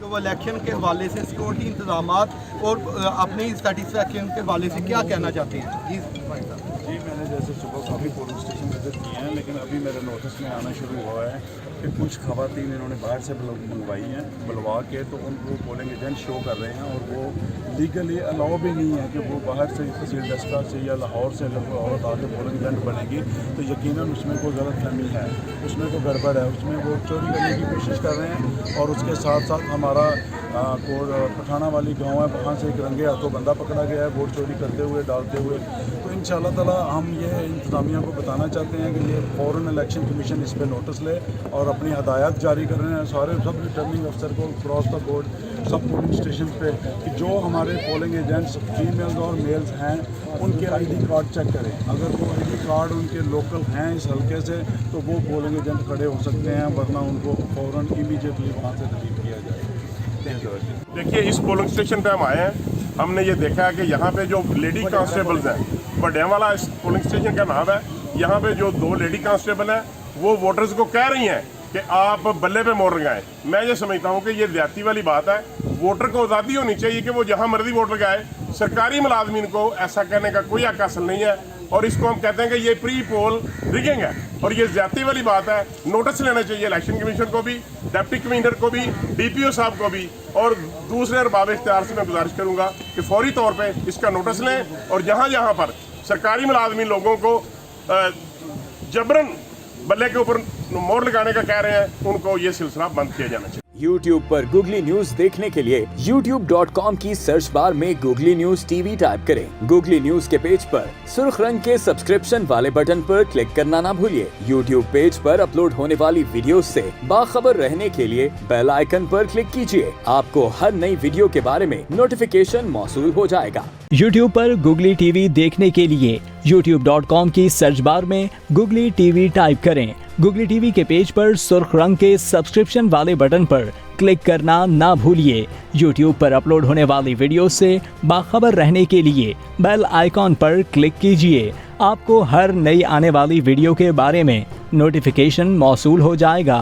तो वो इलेक्शन के हवाले से सिक्योरिटी इंतजामात और अपनी सेटिस्फेक्शन के हवाले से क्या कहना चाहते हैं? जी भाई साहब। जी, मैंने जैसे सुबह काफ़ी पोलिंग स्टेशन विजिट किए हैं, लेकिन अभी मेरे नोटिस में आना शुरू हुआ है कि कुछ खवातीन इन्होंने बाहर से मंगवाई हैं, बुलवा के, तो उनको पोलिंग एजेंट शो कर रहे हैं और वो लीगली अलाउ भी नहीं है कि वो बाहर से तहसील डस्का से या लाहौर से अगर कोई औरत आके पोलिंग एजेंट बनेगी तो यकीनन उसमें कोई गलतफहमी है, उसमें कोई गड़बड़ है, उसमें वो चोरी करने की कोशिश कर रहे हैं। और उसके साथ साथ हमारा पठाना वाली गांव है, वहाँ से एक रंगे हाथों बंदा पकड़ा गया है वोट चोरी करते हुए, डालते हुए। तो इंशाअल्लाह ताला हम ये इंतज़ामिया को बताना चाहते हैं कि ये फ़ौरन इलेक्शन कमीशन इस पर नोटिस ले और अपनी हदायत जारी कर रहे हैं सारे सब रिटर्निंग अफसर को क्रॉस द बोर्ड सब पोलिंग स्टेशन पे कि जो हमारे पोलिंग एजेंट्स फीमेल्स और मेल्स हैं उनके आईडी कार्ड चेक करें। अगर वो आईडी कार्ड उनके लोकल हैं इस हल्के से तो वो पोलिंग एजेंट खड़े हो सकते हैं, वरना उनको फ़ौरन इमीडिएटली वहाँ से रिलीव किया जाए। देखिए, इस पोलिंग स्टेशन पे हम आए हैं, हमने ये देखा है कि यहाँ पे जो लेडी कांस्टेबल्स हैं, बडेवाला इस पोलिंग स्टेशन का नाम है, यहाँ पे जो 2 लेडी कांस्टेबल हैं वो वोटर्स को कह रही हैं कि आप बल्ले पे मोड़ लगाएं। मैं ये समझता हूँ कि ये ज्यादती वाली बात है। वोटर को आज़ादी होनी चाहिए कि वो जहाँ मर्जी वोट लगाए। सरकारी मुलाजमीन को ऐसा कहने का कोई हक हासिल नहीं है और इसको हम कहते हैं कि ये प्री पोल रिगिंग है और ये ज्यादती वाली बात है। नोटिस लेना चाहिए इलेक्शन कमीशन को भी, डिप्टी कमिश्नर को भी, DPO साहब को भी, और दूसरे अरबाब इख्तियार से मैं गुजारिश करूंगा कि फौरी तौर पे इसका नोटिस लें और जहाँ जहाँ पर सरकारी मुलाजमीन लोगों को जबरन बल्ले के ऊपर मोड़ लगाने का कह रहे हैं, उनको ये सिलसिला बंद किया जाना चाहिए। YouTube पर गूगली न्यूज देखने के लिए youtube.com की सर्च बार में गूगली न्यूज TV टाइप करें। गूगली न्यूज के पेज पर सुर्ख रंग के सब्सक्रिप्शन वाले बटन पर क्लिक करना ना भूलिए। YouTube पेज पर अपलोड होने वाली वीडियो से बाखबर रहने के लिए बेल आइकन पर क्लिक कीजिए। आपको हर नई वीडियो के बारे में नोटिफिकेशन मौसूल हो जाएगा। YouTube पर गूगली TV देखने के लिए youtube.com की सर्च बार में गूगली TV टाइप करें। गूगली TV के पेज पर सुर्ख रंग के सब्सक्रिप्शन वाले बटन पर क्लिक करना ना भूलिए। YouTube पर अपलोड होने वाली वीडियो से बाखबर रहने के लिए बेल आइकॉन पर क्लिक कीजिए। आपको हर नई आने वाली वीडियो के बारे में नोटिफिकेशन मौसूल हो जाएगा।